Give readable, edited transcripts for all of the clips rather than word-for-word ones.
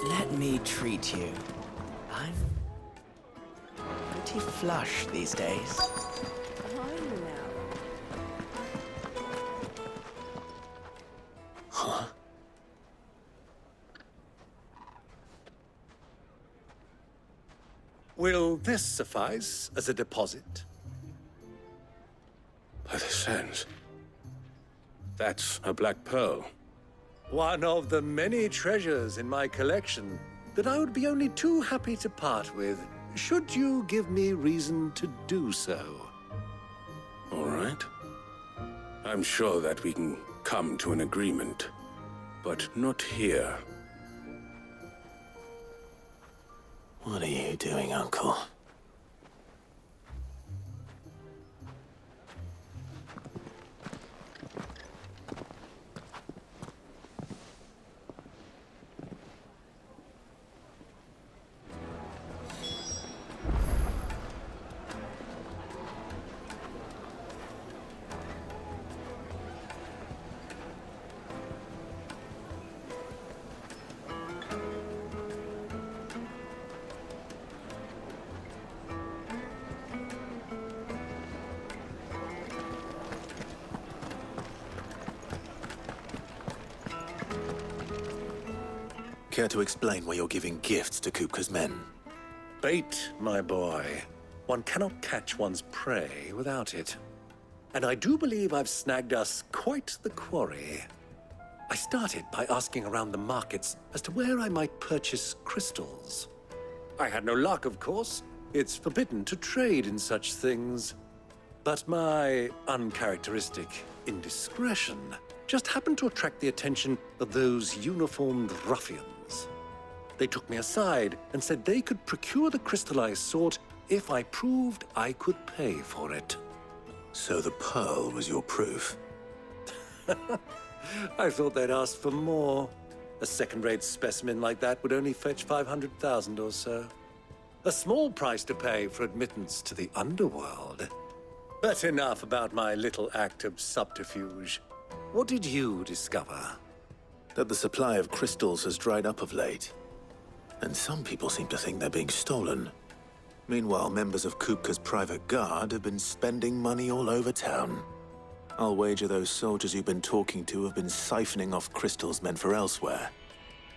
Let me treat you. I'm pretty flush these days. Huh? Will this suffice as a deposit? By the sands. That's a black pearl. One of the many treasures in my collection that I would be only too happy to part with, should you give me reason to do so. All right. I'm sure that we can come to an agreement, but not here. What are you doing, Uncle? Care to explain why you're giving gifts to Kupka's men? Bait, my boy. One cannot catch one's prey without it. And I do believe I've snagged us quite the quarry. I started by asking around the markets as to where I might purchase crystals. I had no luck, of course. It's forbidden to trade in such things. But my uncharacteristic indiscretion just happened to attract the attention of those uniformed ruffians. They took me aside and said they could procure the crystal I sought if I proved I could pay for it. So the pearl was your proof? I thought they'd ask for more. A second-rate specimen like that would only fetch 500,000 or so. A small price to pay for admittance to the underworld. But enough about my little act of subterfuge. What did you discover? That the supply of crystals has dried up of late. And some people seem to think they're being stolen. Meanwhile, members of Kupka's private guard have been spending money all over town. I'll wager those soldiers you've been talking to have been siphoning off crystals meant for elsewhere,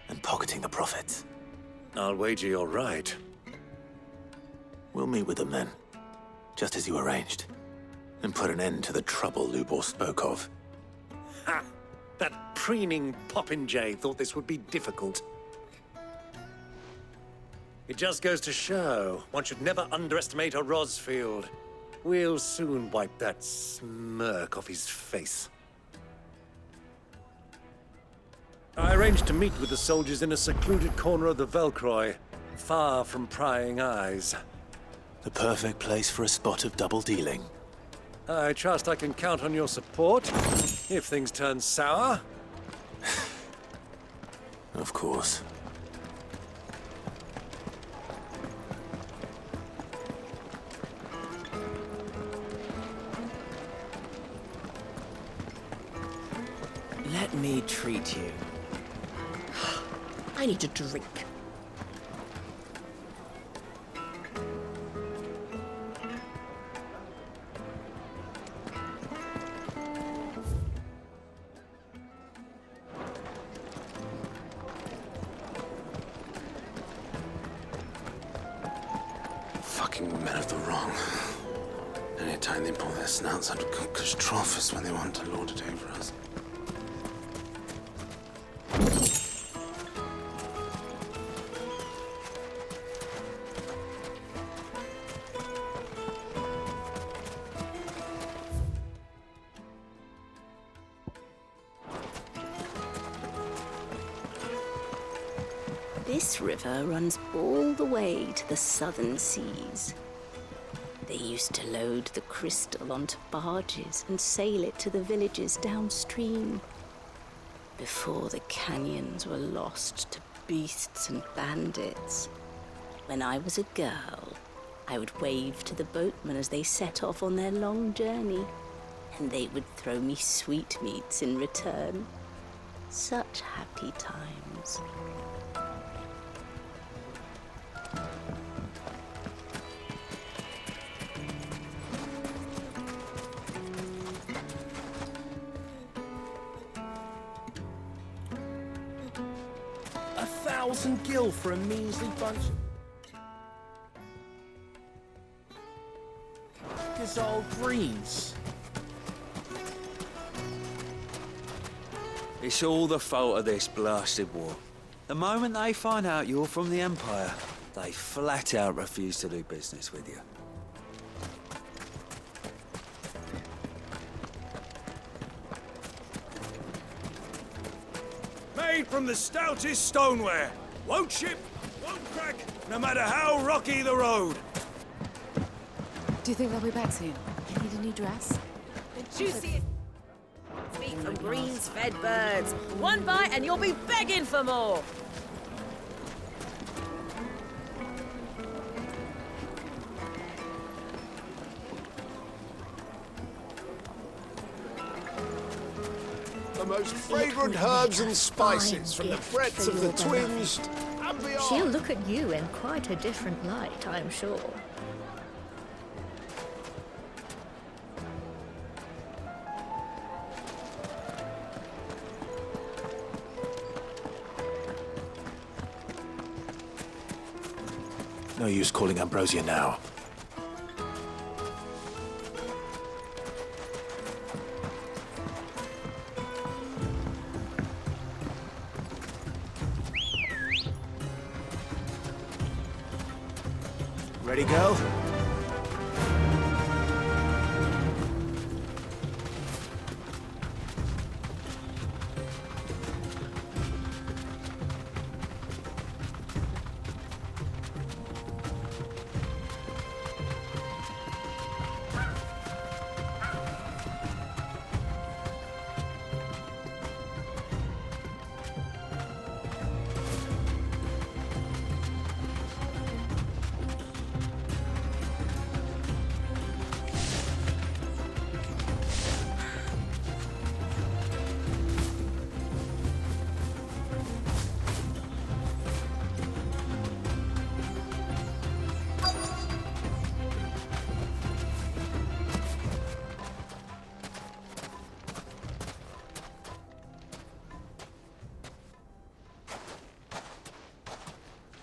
and pocketing the profits. I'll wager you're right. We'll meet with them then, just as you arranged, and put an end to the trouble Lubor spoke of. Ha! That preening popinjay thought this would be difficult. It just goes to show, one should never underestimate a Rosfield. We'll soon wipe that smirk off his face. I arranged to meet with the soldiers in a secluded corner of the Velcroy, far from prying eyes. The perfect place for a spot of double dealing. I trust I can count on your support, if things turn sour. Of course. Let me treat you. I need a drink. Fucking men of the wrong. Anytime they pull their snouts out of Kupka's trough is when they want to lord it over us. This river runs all the way to the southern seas. They used to load the crystal onto barges and sail it to the villages downstream, before the canyons were lost to beasts and bandits. When I was a girl, I would wave to the boatmen as they set off on their long journey, and they would throw me sweetmeats in return. Such happy times. 1,000 gil for a measly bunch. This old breeze. It's all the fault of this blasted war. The moment they find out you're from the Empire, they flat out refuse to do business with you. Made from the stoutest stoneware. Won't chip, won't crack, no matter how rocky the road. Do you think they'll be back soon? You need a new dress? The juicy meat from greens-fed birds. One bite and you'll be begging for more. The most fragrant herbs and spices from the breadths of the twins and beyond. She'll look at you in quite a different light, I'm sure. No use calling Ambrosia now. Ready, girl?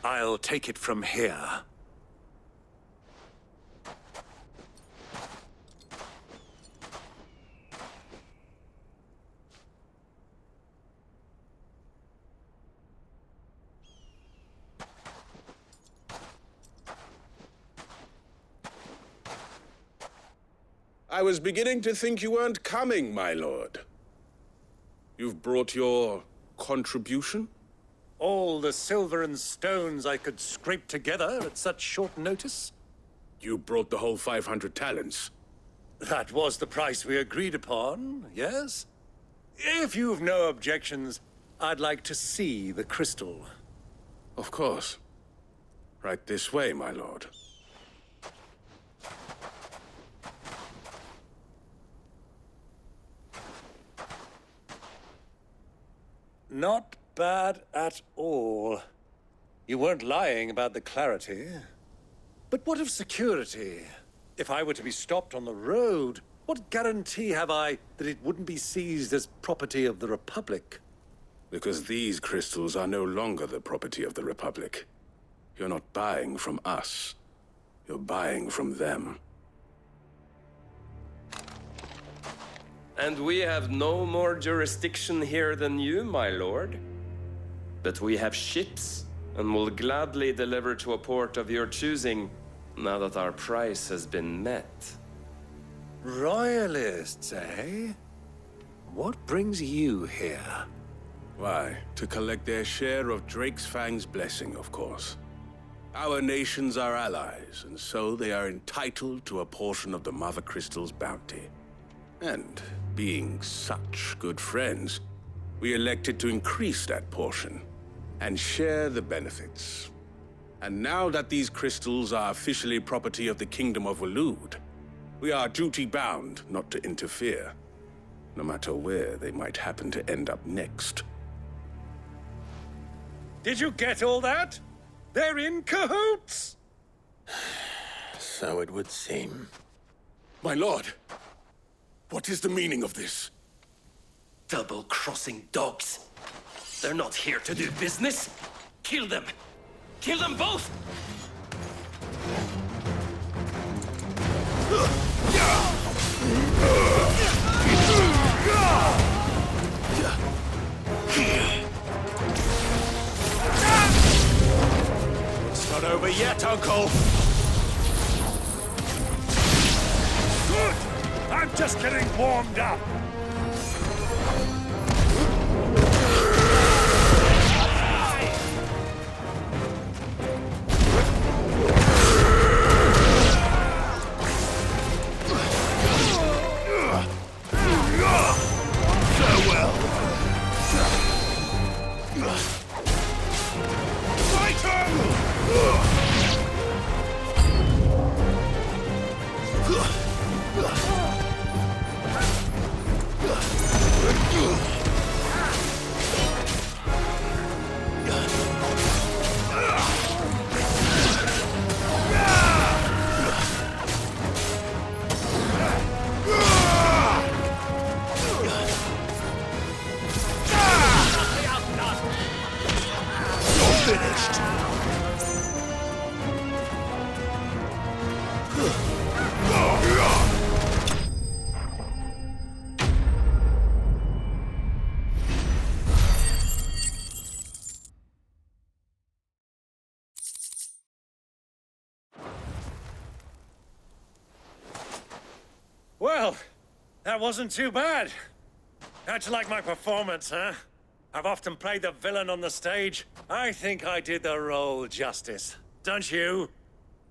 I'll take it from here. I was beginning to think you weren't coming, my lord. You've brought your contribution? All the silver and stones I could scrape together at such short notice? You brought the whole 500 talents. That was the price we agreed upon, yes? If you've no objections, I'd like to see the crystal. Of course. Right this way, my lord. Not bad at all. You weren't lying about the clarity. But what of security? If I were to be stopped on the road, what guarantee have I that it wouldn't be seized as property of the Republic? Because these crystals are no longer the property of the Republic. You're not buying from us. You're buying from them. And we have no more jurisdiction here than you, my lord. But we have ships, and will gladly deliver to a port of your choosing, now that our price has been met. Royalists, eh? What brings you here? Why, to collect their share of Drake's Fang's blessing, of course. Our nations are allies, and so they are entitled to a portion of the Mother Crystal's bounty. And, being such good friends, we elected to increase that portion and share the benefits. And now that these crystals are officially property of the Kingdom of Waloed, we are duty-bound not to interfere, no matter where they might happen to end up next. Did you get all that? They're in cahoots! So it would seem. My lord, what is the meaning of this? Double-crossing dogs. They're not here to do business. Kill them! Kill them both! It's not over yet, Uncle! Good! I'm just getting warmed up! Well, that wasn't too bad. How'd you like my performance, huh? I've often played the villain on the stage. I think I did the role justice. Don't you?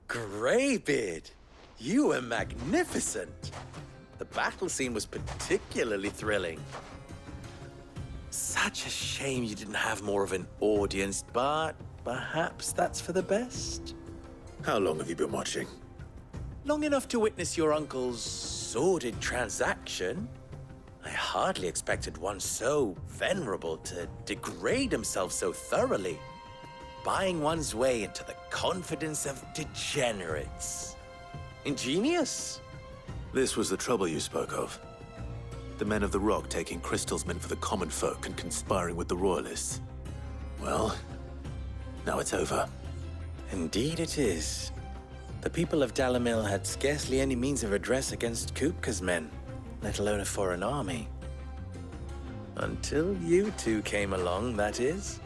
Greybeard, you were magnificent. The battle scene was particularly thrilling. Such a shame you didn't have more of an audience, but perhaps that's for the best. How long have you been watching? Long enough to witness your uncle's sordid transaction. I hardly expected one so venerable to degrade himself so thoroughly, buying one's way into the confidence of degenerates. Ingenious. This was the trouble you spoke of. The men of the Rock taking crystals meant for the common folk and conspiring with the Royalists. Well, now it's over. Indeed it is. The people of Dalamil had scarcely any means of redress against Kupka's men, let alone a foreign army. Until you two came along, that is.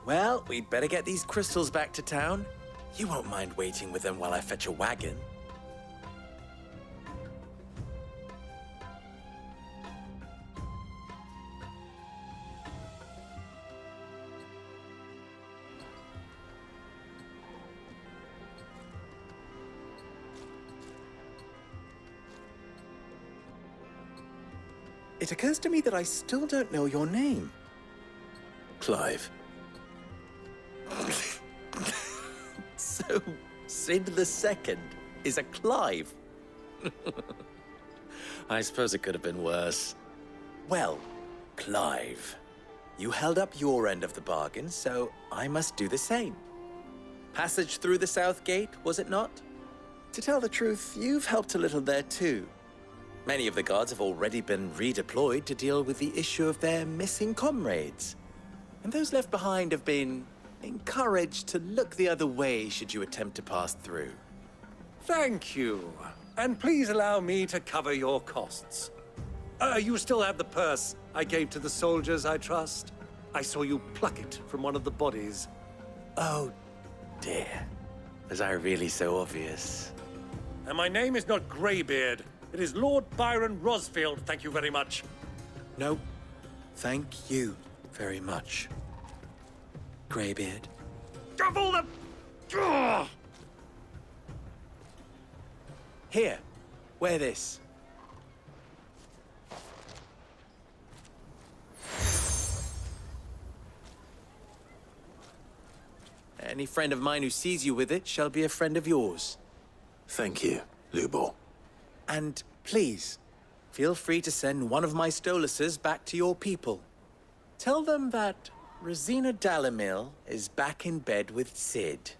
Well, we'd better get these crystals back to town. You won't mind waiting with them while I fetch a wagon. It occurs to me that I still don't know your name. Clive. So, Sid the Second is a Clive? I suppose it could have been worse. Well, Clive, you held up your end of the bargain, so I must do the same. Passage through the South Gate, was it not? To tell the truth, you've helped a little there too. Many of the guards have already been redeployed to deal with the issue of their missing comrades. And those left behind have been encouraged to look the other way should you attempt to pass through. Thank you. And please allow me to cover your costs. You still have the purse I gave to the soldiers, I trust? I saw you pluck it from one of the bodies. Oh, dear. Was I really so obvious? And my name is not Greybeard. It is Lord Byron Rosfield, thank you very much. No, thank you very much, Greybeard. Of all the... Ugh! Here, wear this. Any friend of mine who sees you with it shall be a friend of yours. Thank you, Lubor. And please, feel free to send one of my Stoluses back to your people. Tell them that Rosina Dalamil is back in bed with Sid.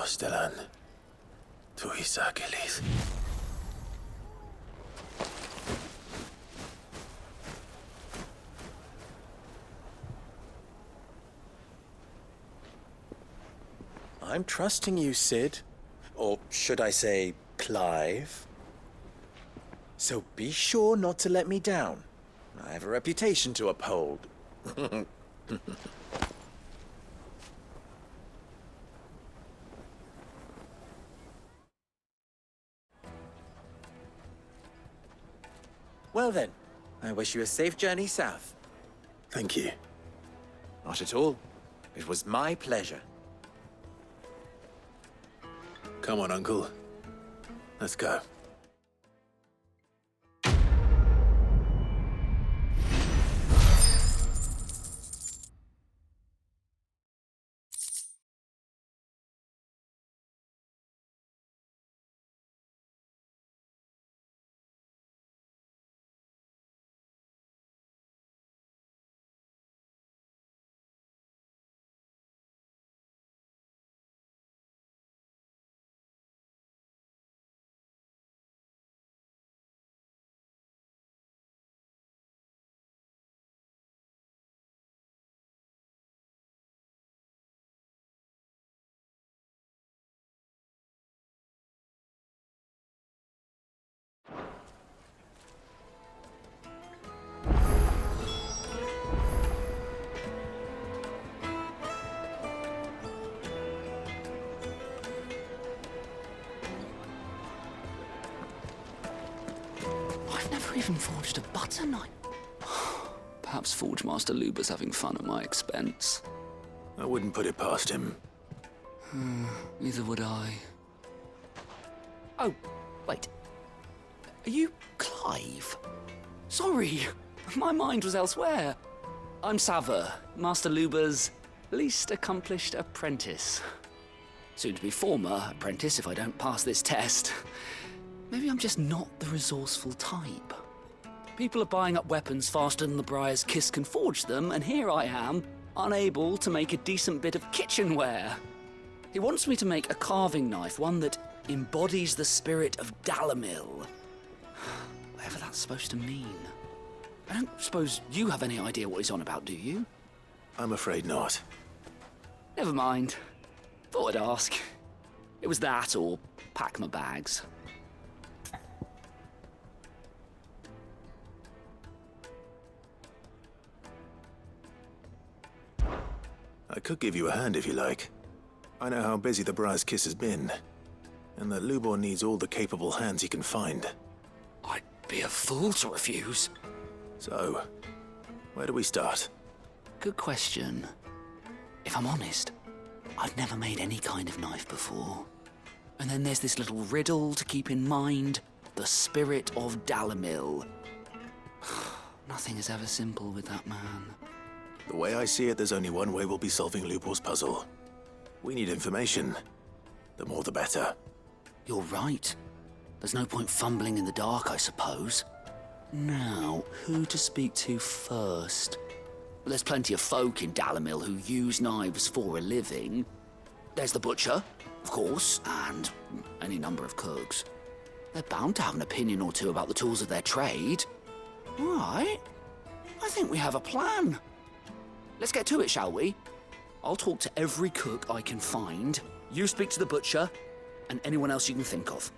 Stellan. Tuisa Gilis. I'm trusting you, Sid. Or should I say, Clive? So be sure not to let me down. I have a reputation to uphold. Well then, I wish you a safe journey south. Thank you. Not at all. It was my pleasure. Come on, Uncle. Let's go. I've never even forged a butter knife. Perhaps Forge Master Luber's having fun at my expense. I wouldn't put it past him. Neither would I. Oh, wait. Are you Clive? Sorry, my mind was elsewhere. I'm Sava, Master Luber's least accomplished apprentice. Soon to be former apprentice if I don't pass this test. Maybe I'm just not the resourceful type. People are buying up weapons faster than the Briar's Kiss can forge them, and here I am, unable to make a decent bit of kitchenware. He wants me to make a carving knife, one that embodies the spirit of Dalamil. Whatever that's supposed to mean. I don't suppose you have any idea what he's on about, do you? I'm afraid not. Never mind. Thought I'd ask. It was that or pack my bags. I could give you a hand if you like. I know how busy the Briar's Kiss has been, and that Lubor needs all the capable hands he can find. I'd be a fool to refuse. So, where do we start? Good question. If I'm honest, I've never made any kind of knife before. And then there's this little riddle to keep in mind. The spirit of Dalamil. Nothing is ever simple with that man. The way I see it, there's only one way we'll be solving Lubor's puzzle. We need information. The more the better. You're right. There's no point fumbling in the dark, I suppose. Now, who to speak to first? There's plenty of folk in Dalamil who use knives for a living. There's the butcher, of course, and any number of cooks. They're bound to have an opinion or two about the tools of their trade. All right. I think we have a plan. Let's get to it, shall we? I'll talk to every cook I can find. You speak to the butcher, and anyone else you can think of.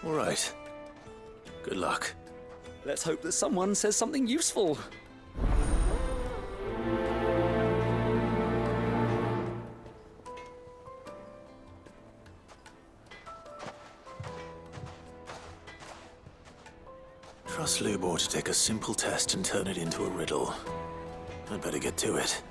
All right. Good luck. Let's hope that someone says something useful. Trust Lubor to take a simple test and turn it into a riddle. I'd better get to it.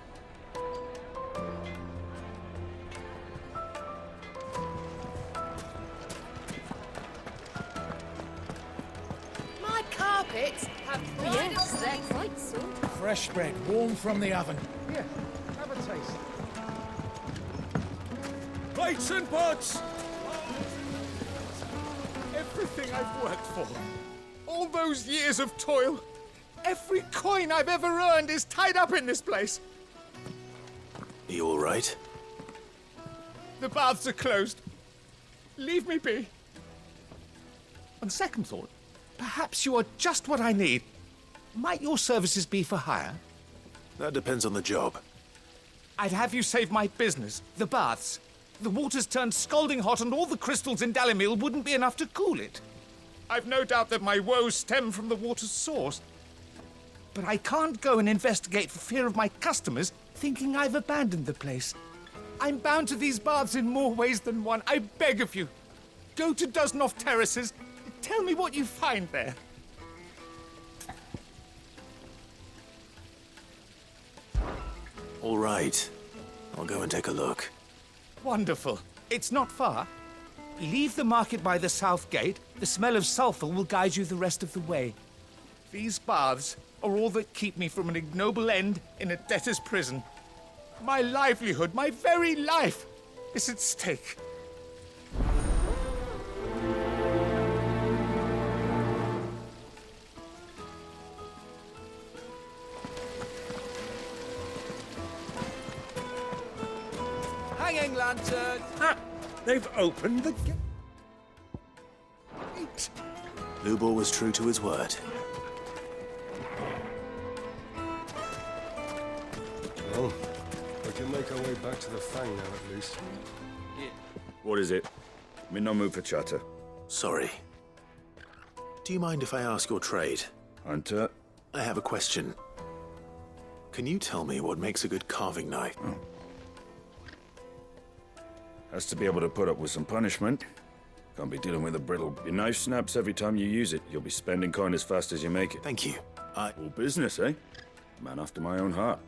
My carpets have dried up their quite soon. Fresh bread, warm from the oven. Here, have a taste. Plates and pots! Everything I've worked for. All those years of toil. Every coin I've ever earned is tied up in this place. You all right? The baths are closed. Leave me be. On second thought, perhaps you are just what I need. Might your services be for hire? That depends on the job. I'd have you save my business, the baths. The water's turned scalding hot and all the crystals in Dalimil wouldn't be enough to cool it. I've no doubt that my woes stem from the water's source. But I can't go and investigate for fear of my customers thinking I've abandoned the place. I'm bound to these baths in more ways than one. I beg of you. Go to Dusnoff Terraces. Tell me what you find there. All right. I'll go and take a look. Wonderful. It's not far. Leave the market by the south gate. The smell of sulfur will guide you the rest of the way. These baths are all that keep me from an ignoble end in a debtor's prison. My livelihood, my very life, is at stake. Hanging lantern! Ha! They've opened the gate. Lubor was true to his word. Well, we can make our way back to the Fang now, at least. What is it? I'm in no mood for chatter. Sorry. Do you mind if I ask your trade? Hunter? I have a question. Can you tell me what makes a good carving knife? Oh. Has to be able to put up with some punishment. Can't be dealing with a brittle. Your knife snaps every time you use it. You'll be spending coin as fast as you make it. Thank you. All business, eh? Man after my own heart.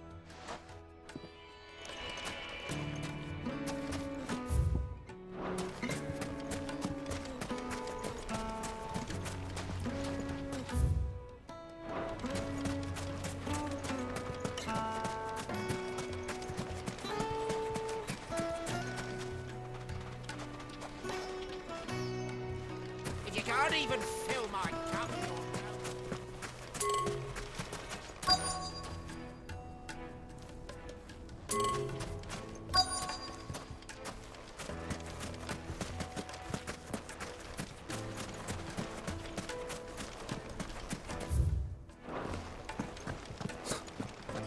You can't even fill my cup.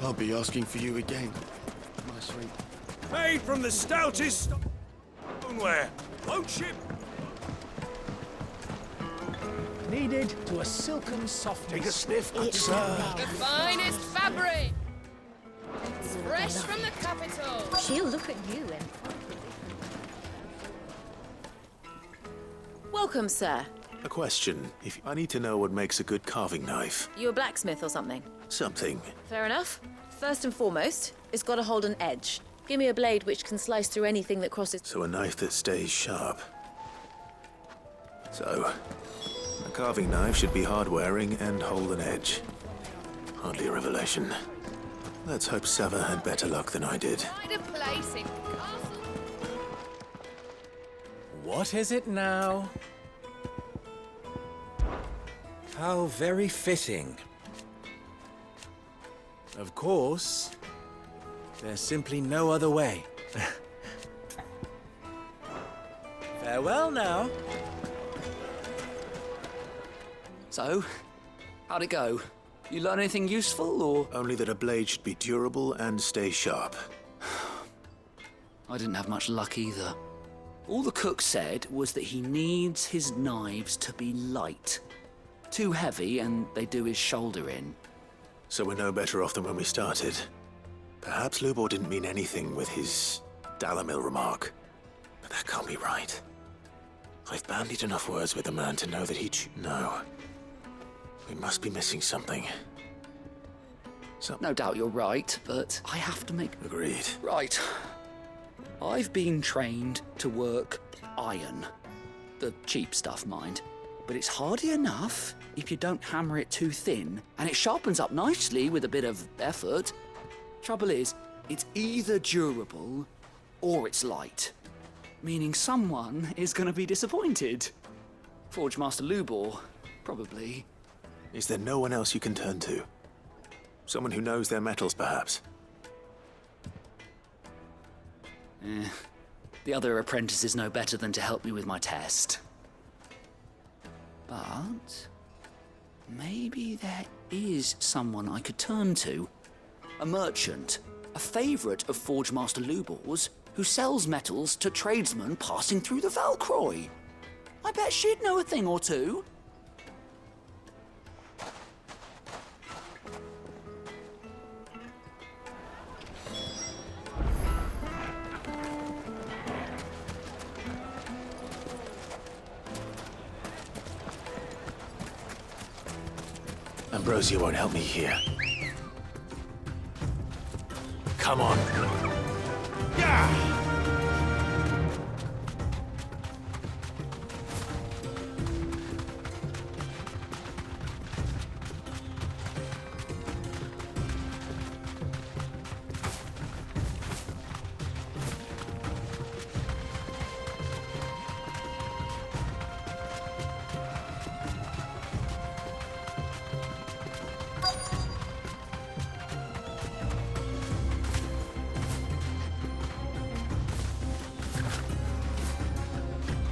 I'll be asking for you again, my sweet. Made from the stoutest stoneware. Won't ship. Needed to a silken softness. Take a sniff, good sir. The finest fabric! It's fresh from the capital! She'll look at you and... Welcome, sir. A question. I need to know what makes a good carving knife. You a blacksmith or something? Something. Fair enough. First and foremost, it's got to hold an edge. Give me a blade which can slice through anything that crosses... So a knife that stays sharp. So, a carving knife should be hard-wearing and hold an edge. Hardly a revelation. Let's hope Sava had better luck than I did. Find a place in castle. What is it now? How very fitting. Of course, there's simply no other way. Farewell now. So, how'd it go? You learn anything useful, or...? Only that a blade should be durable and stay sharp. I didn't have much luck either. All the cook said was that he needs his knives to be light. Too heavy, and they do his shoulder in. So we're no better off than when we started. Perhaps Lubor didn't mean anything with his Dalimil remark. But that can't be right. I've bandied enough words with the man to know that he'd... No. We must be missing something. No doubt you're right, but I have to make... Agreed. Right. I've been trained to work iron. The cheap stuff, mind. But it's hardy enough if you don't hammer it too thin, and it sharpens up nicely with a bit of effort. Trouble is, it's either durable or it's light, meaning someone is going to be disappointed. Forge Master Lubor, probably. Is there no one else you can turn to? Someone who knows their metals, perhaps? The other apprentices know better than to help me with my test. But maybe there is someone I could turn to. A merchant, a favourite of Forge Master Lubor's, who sells metals to tradesmen passing through the Valcroy. I bet she'd know a thing or two. Ambrosia won't help me here. Come on. Yeah!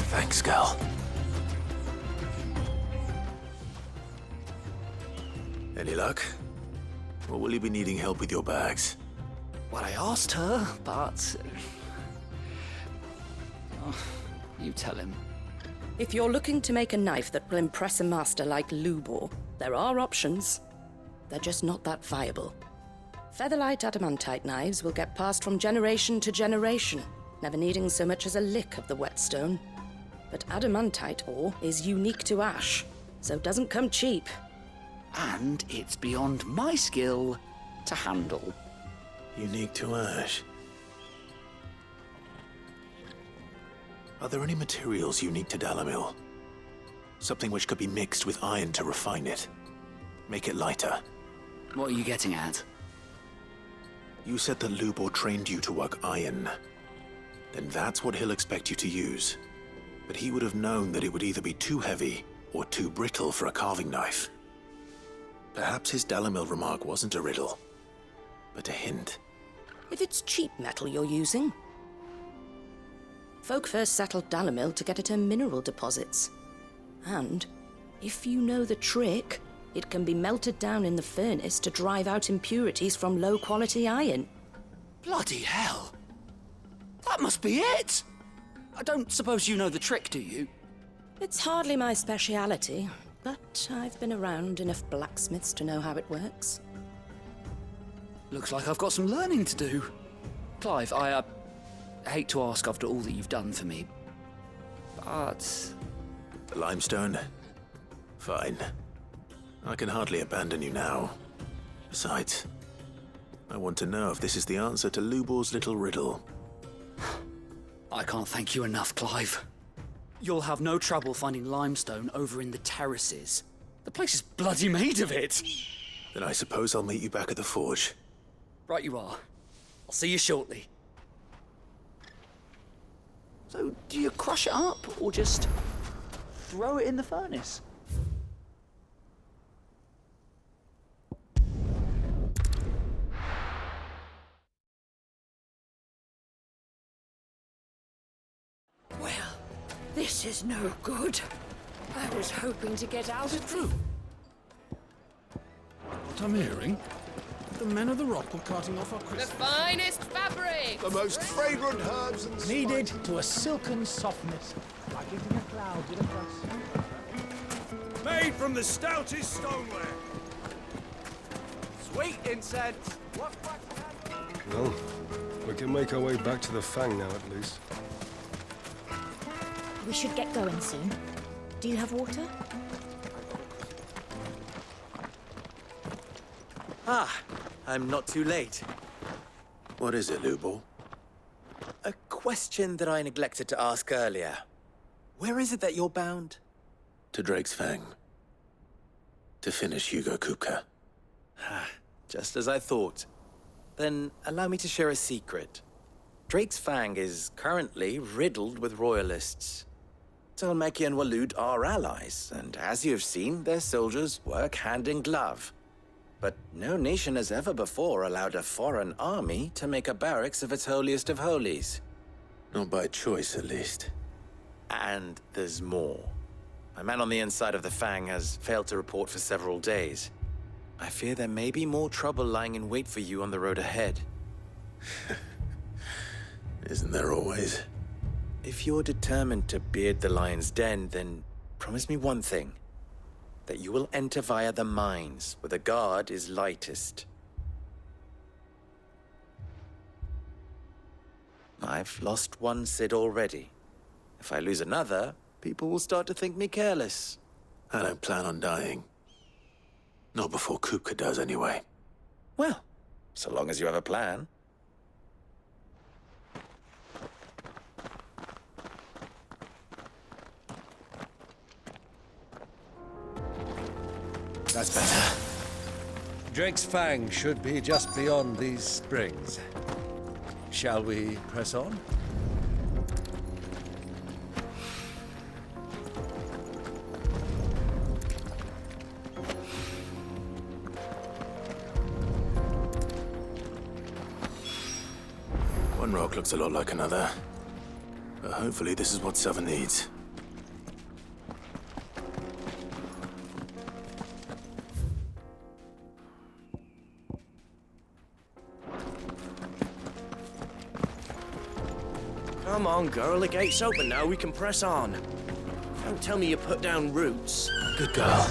Thanks, Gal. Any luck? Or will you be needing help with your bags? Well, I asked her, but... Oh, you tell him. If you're looking to make a knife that will impress a master like Lubor, there are options. They're just not that viable. Featherlight adamantite knives will get passed from generation to generation, never needing so much as a lick of the whetstone. But adamantite ore is unique to ash, so it doesn't come cheap. And it's beyond my skill to handle. Unique to ash. Are there any materials unique to Dalamil? Something which could be mixed with iron to refine it. Make it lighter. What are you getting at? You said that Lubor trained you to work iron. Then that's what he'll expect you to use. But he would have known that it would either be too heavy or too brittle for a carving knife. Perhaps his Dalamil remark wasn't a riddle, but a hint. If it's cheap metal you're using. Folk first settled Dalamil to get at her mineral deposits. And, if you know the trick, it can be melted down in the furnace to drive out impurities from low-quality iron. Bloody hell! That must be it! I don't suppose you know the trick, do you? It's hardly my speciality, but I've been around enough blacksmiths to know how it works. Looks like I've got some learning to do. Clive, I hate to ask after all that you've done for me, but... The limestone? Fine. I can hardly abandon you now. Besides, I want to know if this is the answer to Lubor's little riddle. I can't thank you enough, Clive. You'll have no trouble finding limestone over in the terraces. The place is bloody made of it. Then I suppose I'll meet you back at the forge. Right you are. I'll see you shortly. So, do you crush it up, or just throw it in the furnace? Well, this is no good. I was hoping to get out of True. What I'm hearing, the men of the rock were carting off our The crystals. finest fabric! The most fragrant herbs and Kneaded to a silken softness, like it in a cloud with a crust. Made from the stoutest stoneware. Sweet incense. Well, we can make our way back to the Fang now, at least. We should get going soon. Do you have water? Ah, I'm not too late. What is it, Lubor? A question that I neglected to ask earlier. Where is it that you're bound? To Drake's Fang. To finish Hugo Kupka. Just as I thought. Then allow me to share a secret. Drake's Fang is currently riddled with royalists. Talmeki and Waloed are allies, and as you've seen, their soldiers work hand in glove. But no nation has ever before allowed a foreign army to make a barracks of its holiest of holies. Not by choice, at least. And there's more. My man on the inside of the Fang has failed to report for several days. I fear there may be more trouble lying in wait for you on the road ahead. Isn't there always? If you're determined to beard the lion's den, then promise me one thing. That you will enter via the mines, where the guard is lightest. I've lost one Cid already. If I lose another, people will start to think me careless. I don't plan on dying. Not before Kupka does, anyway. Well, so long as you have a plan. That's better. Drake's Fang should be just beyond these springs. Shall we press on? One rock looks a lot like another. But hopefully this is what Southern needs. Come on, girl, the gate's open now, we can press on. Don't tell me you put down roots. Good girl.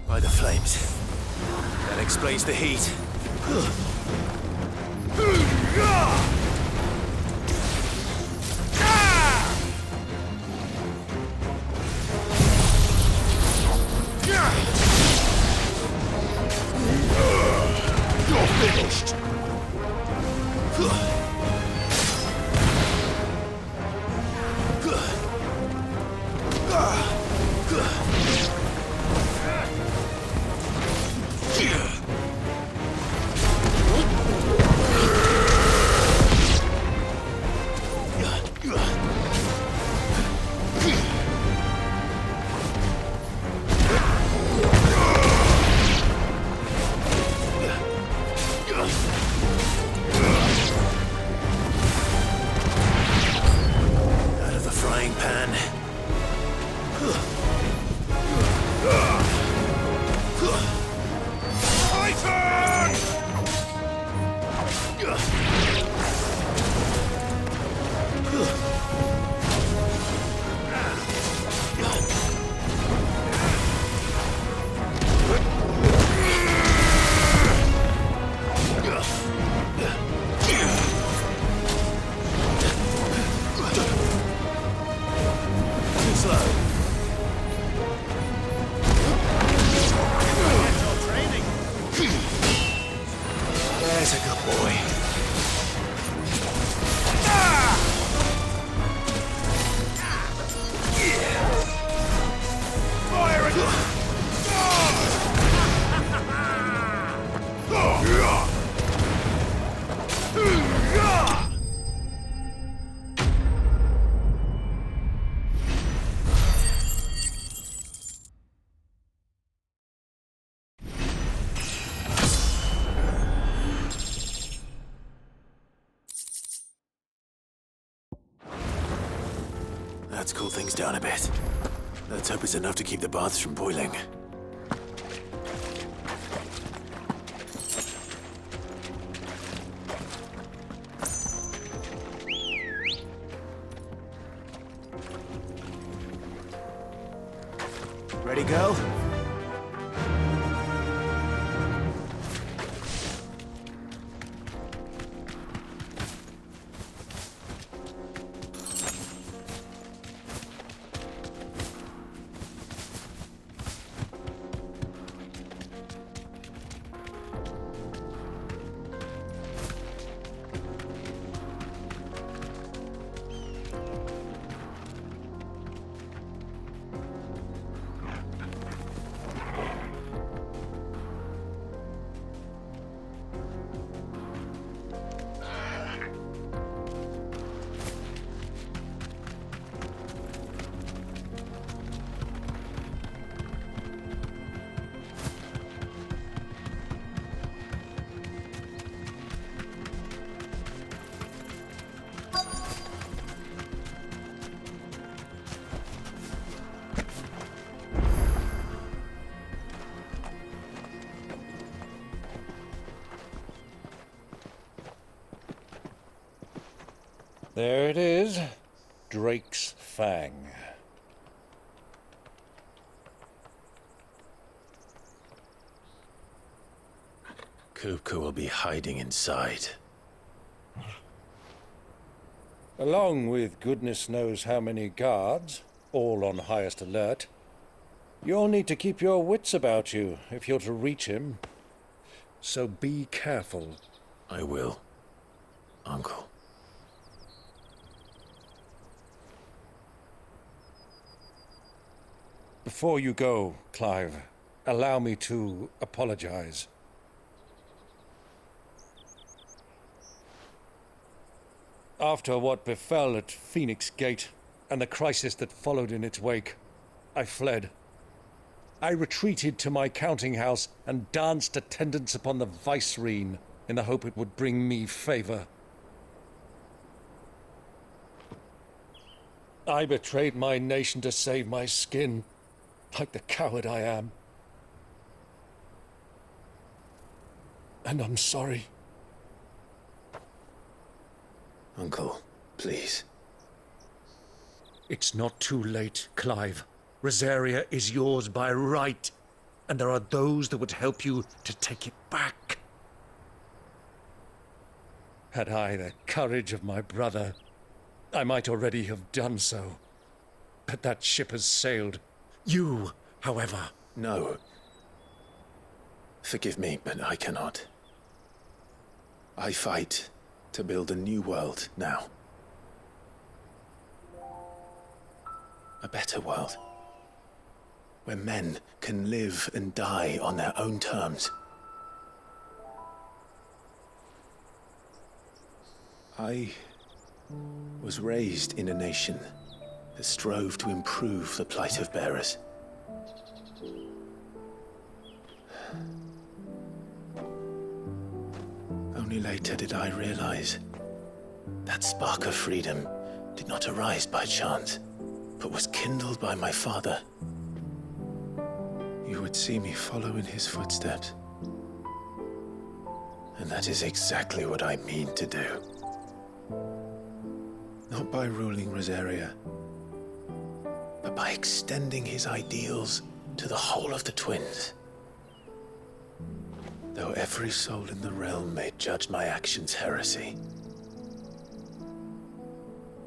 By the flames. That explains the heat. You're finished! There's a good boy. Fire it! Let's cool things down a bit. Let's hope it's enough to keep the baths from boiling. Ready, go? There it is. Drake's Fang. Kupka will be hiding inside. Along with goodness knows how many guards, all on highest alert. You'll need to keep your wits about you if you're to reach him. So be careful. I will, Uncle. Before you go, Clive, allow me to apologize. After what befell at Phoenix Gate and the crisis that followed in its wake, I fled. I retreated to my counting house and danced attendance upon the vicereine in the hope it would bring me favor. I betrayed my nation to save my skin, like the coward I am. And I'm sorry. Uncle, please. It's not too late, Clive. Rosaria is yours by right, and there are those that would help you to take it back. Had I the courage of my brother, I might already have done so. But that ship has sailed. You, however... No. Forgive me, but I cannot. I fight to build a new world now. A better world. Where men can live and die on their own terms. I was raised in a nation that strove to improve the plight of bearers. Only later did I realize that spark of freedom did not arise by chance, but was kindled by my father. You would see me follow in his footsteps. And that is exactly what I mean to do. Not by ruling Rosaria, but by extending his ideals to the whole of the twins. Though every soul in the realm may judge my actions heresy,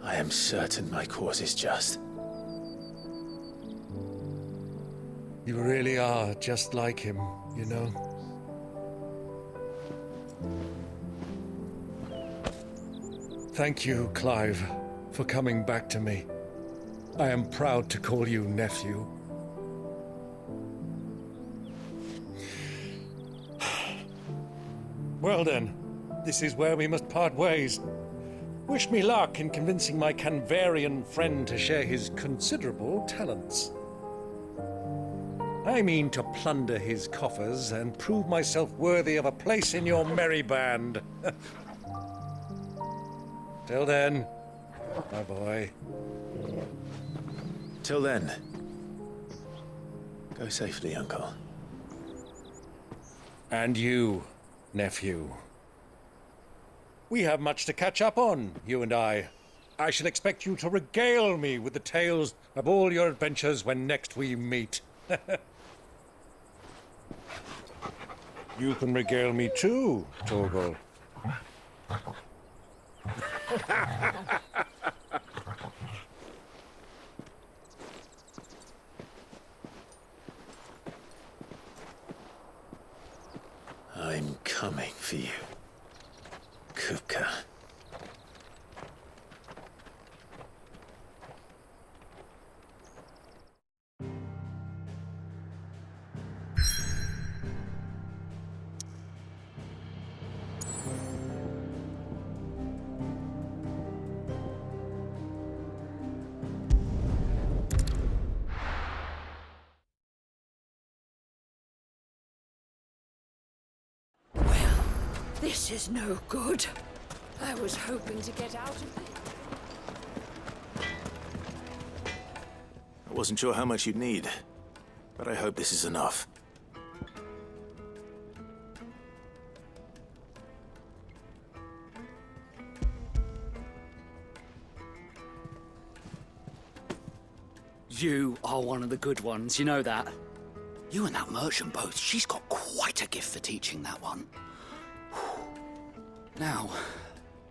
I am certain my cause is just. You really are just like him, you know? Thank you, Clive, for coming back to me. I am proud to call you nephew. Well then, this is where we must part ways. Wish me luck in convincing my Canvarian friend to share his considerable talents. I mean to plunder his coffers and prove myself worthy of a place in your merry band. Till then, my boy. Till then, go safely, Uncle. And you, nephew. We have much to catch up on, you and I. I shall expect you to regale me with the tales of all your adventures when next we meet. You can regale me too, Torgal. I'm coming for you, Kupka. This is no good. I was hoping to get out of it. I wasn't sure how much you'd need, but I hope this is enough. You are one of the good ones, you know that. You and that merchant both, she's got quite a gift for teaching that one. Now,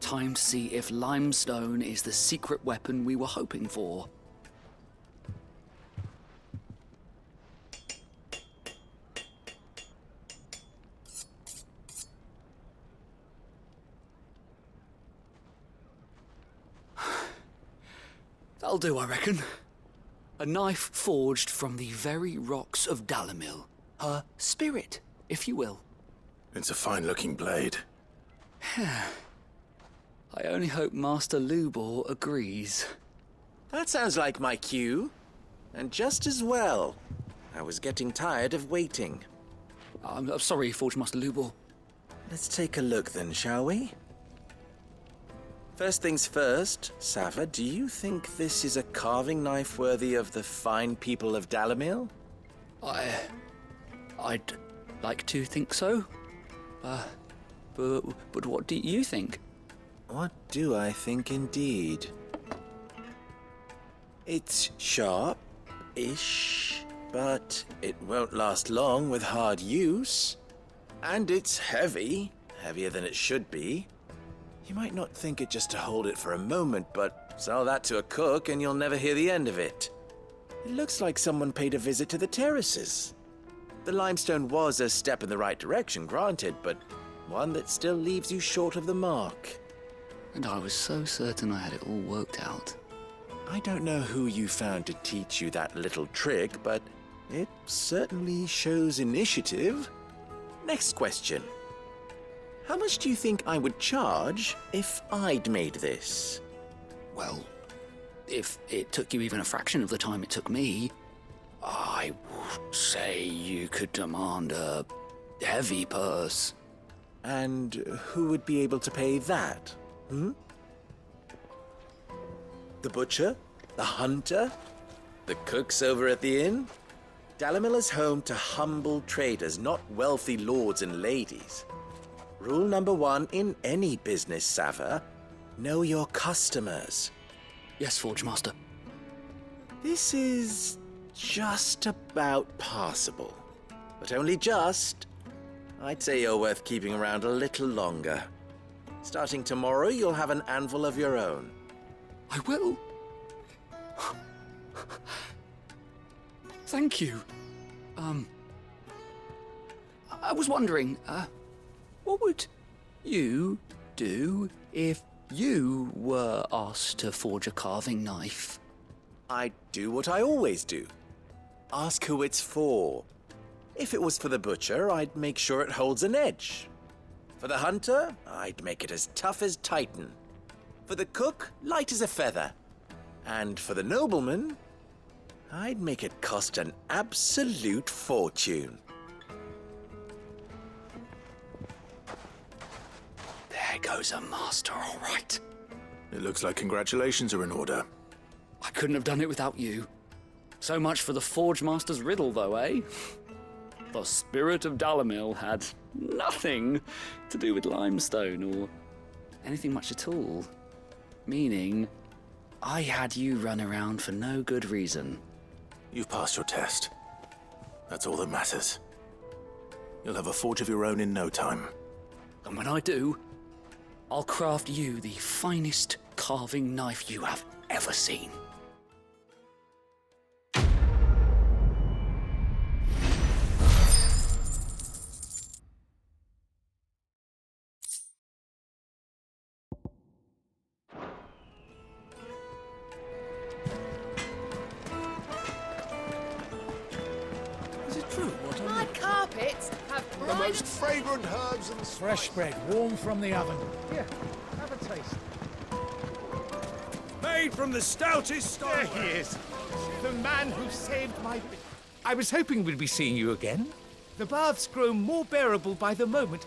time to see if limestone is the secret weapon we were hoping for. That'll do, I reckon. A knife forged from the very rocks of Dalimil. Her spirit, if you will. It's a fine-looking blade. I only hope Master Lubor agrees. That sounds like my cue. And just as well. I was getting tired of waiting. I'm sorry, Forge Master Lubor. Let's take a look then, shall we? First things first, Sava, do you think this is a carving knife worthy of the fine people of Dalimil? I'd like to think so. But what do you think? What do I think indeed? It's sharp-ish, but it won't last long with hard use. And it's heavy, heavier than it should be. You might not think it just to hold it for a moment, but sell that to a cook and you'll never hear the end of it. It looks like someone paid a visit to the terraces. The limestone was a step in the right direction, granted, but one that still leaves you short of the mark. And I was so certain I had it all worked out. I don't know who you found to teach you that little trick, but it certainly shows initiative. Next question. How much do you think I would charge if I'd made this? Well, if it took you even a fraction of the time it took me, I would say you could demand a heavy purse. And who would be able to pay that? The butcher? The hunter? The cooks over at the inn? Dalimil is home to humble traders, not wealthy lords and ladies. Rule number 1 in any business, Sava, know your customers. Yes, Forge Master. This is just about passable. But only just. I'd say you're worth keeping around a little longer. Starting tomorrow, you'll have an anvil of your own. I will. Thank you. I was wondering, what would you do if you were asked to forge a carving knife? I'd do what I always do. Ask who it's for. If it was for the butcher, I'd make sure it holds an edge. For the hunter, I'd make it as tough as Titan. For the cook, light as a feather. And for the nobleman, I'd make it cost an absolute fortune. There goes a master, all right. It looks like congratulations are in order. I couldn't have done it without you. So much for the Forge Master's riddle, though, eh? The spirit of Dalimil had nothing to do with limestone or anything much at all. Meaning, I had you run around for no good reason. You've passed your test. That's all that matters. You'll have a forge of your own in no time. And when I do, I'll craft you the finest carving knife you have ever seen. My carpets have the most fragrant herbs and fresh bread, warm from the oven. Here, have a taste. Made from the stoutest stone. There he is. The man who saved my... I was hoping we'd be seeing you again. The baths grow more bearable by the moment.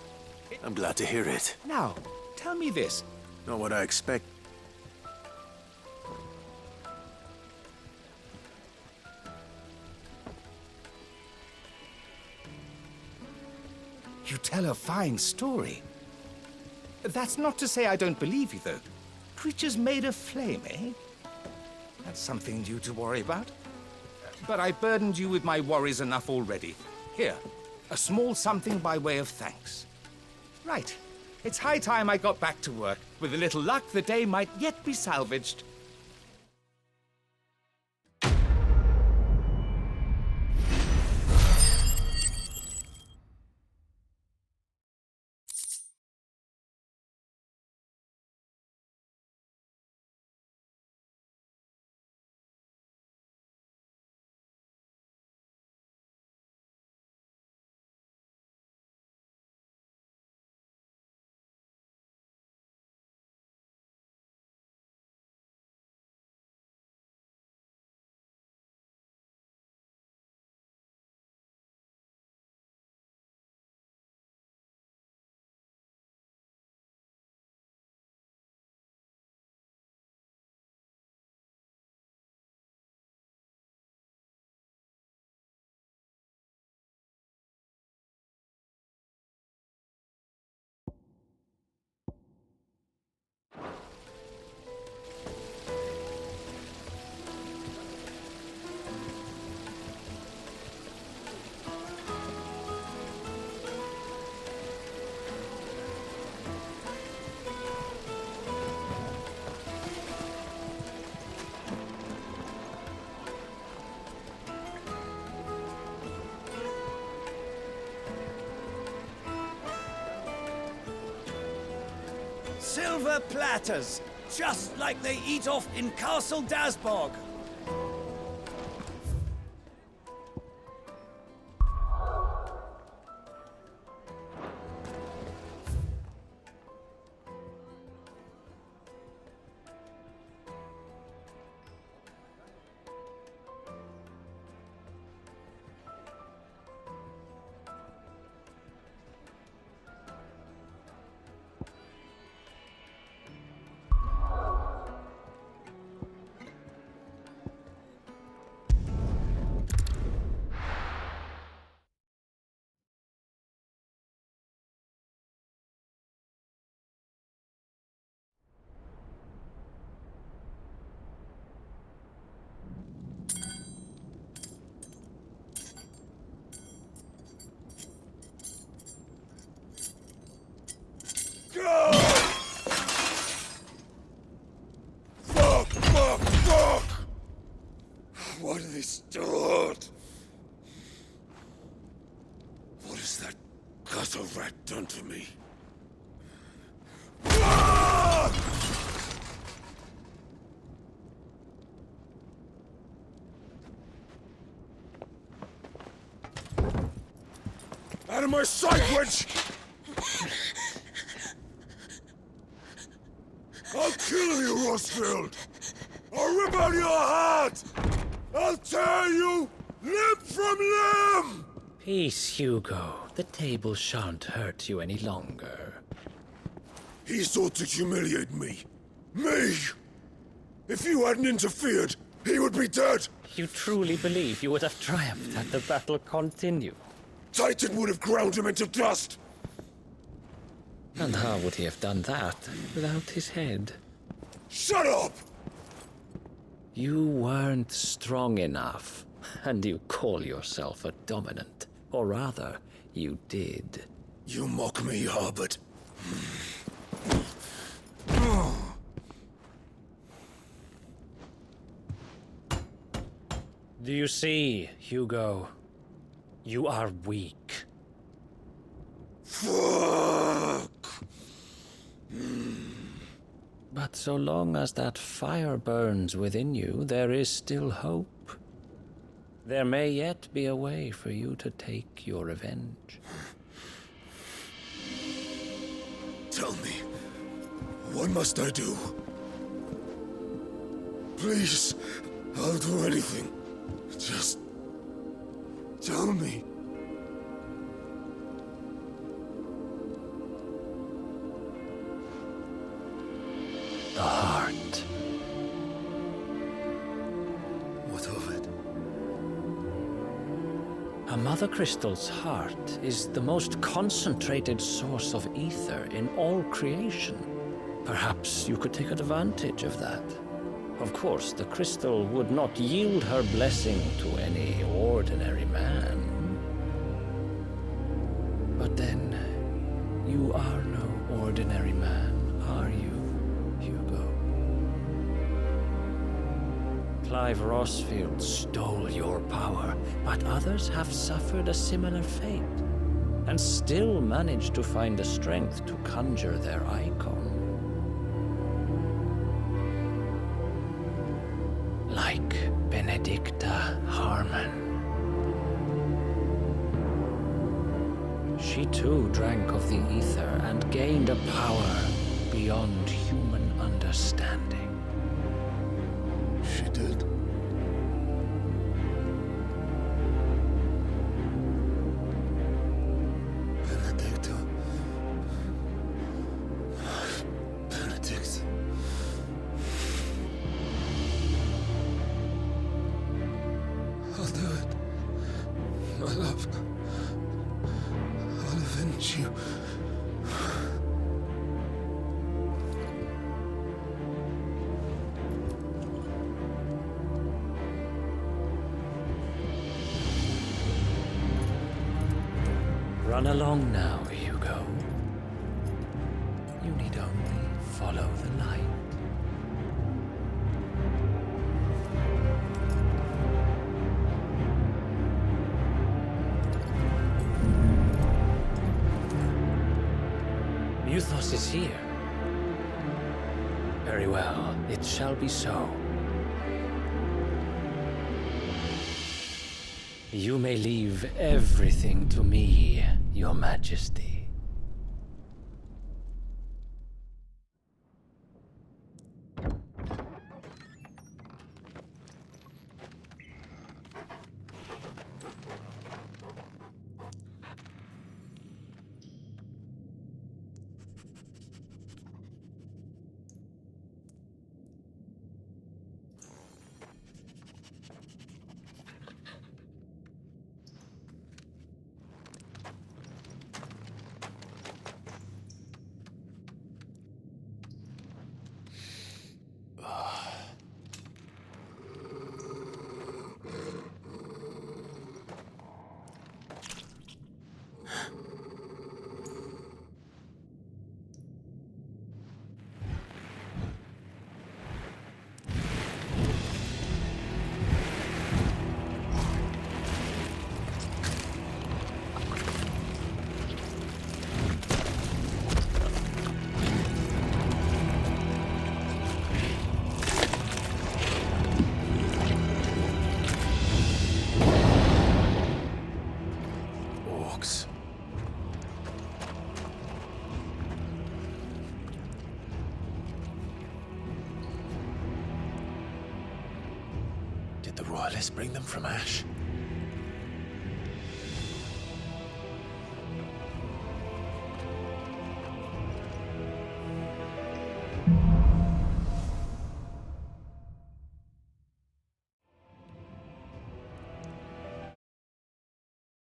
I'm glad to hear it. Now, tell me this. Not what I expect. You tell a fine story. That's not to say I don't believe you, though. Creatures made of flame, eh? That's something new to worry about. but I burdened you with my worries enough already. Here, a small something by way of thanks. Right. It's high time I got back to work. With a little luck, the day might yet be salvaged. Silver platters, just like they eat off in Castle Dasbog. Fuck! What have they start? What has that gutter rat done to me? Out of my sight, witch! I'll kill you, Rosfield! I'll rip out your heart! I'll tear you limb from limb! Peace, Hugo. The table shan't hurt you any longer. He sought to humiliate me. Me! If you hadn't interfered, he would be dead! You truly believe you would have triumphed had the battle continued? Titan would have ground him into dust! And how would he have done that without his head? Shut up! You weren't strong enough, and you call yourself a dominant. Or rather, you did. You mock me, Harbert. Do you see, Hugo? You are weak. Fuck! But so long as that fire burns within you, there is still hope. There may yet be a way for you to take your revenge. Tell me, what must I do? Please, I'll do anything. Just tell me. The heart. What of it? A Mother Crystal's heart is the most concentrated source of ether in all creation. Perhaps you could take advantage of that. Of course, the crystal would not yield her blessing to any ordinary man. But then, you are no ordinary man, are you, Hugo? Clive Rossfield stole your power, but others have suffered a similar fate, and still managed to find the strength to conjure their icon. Like Benedicta Harmon. She too drank of the ether and gained a power beyond human understanding. She did. Benedicta. Benedict. I'll do it. My love. I'll avenge you. Run along now, Hugo. You need only follow the light. Muthos is here. Very well, it shall be so. You may leave everything to me, Your Majesty. Did the Royalists bring them from Ash?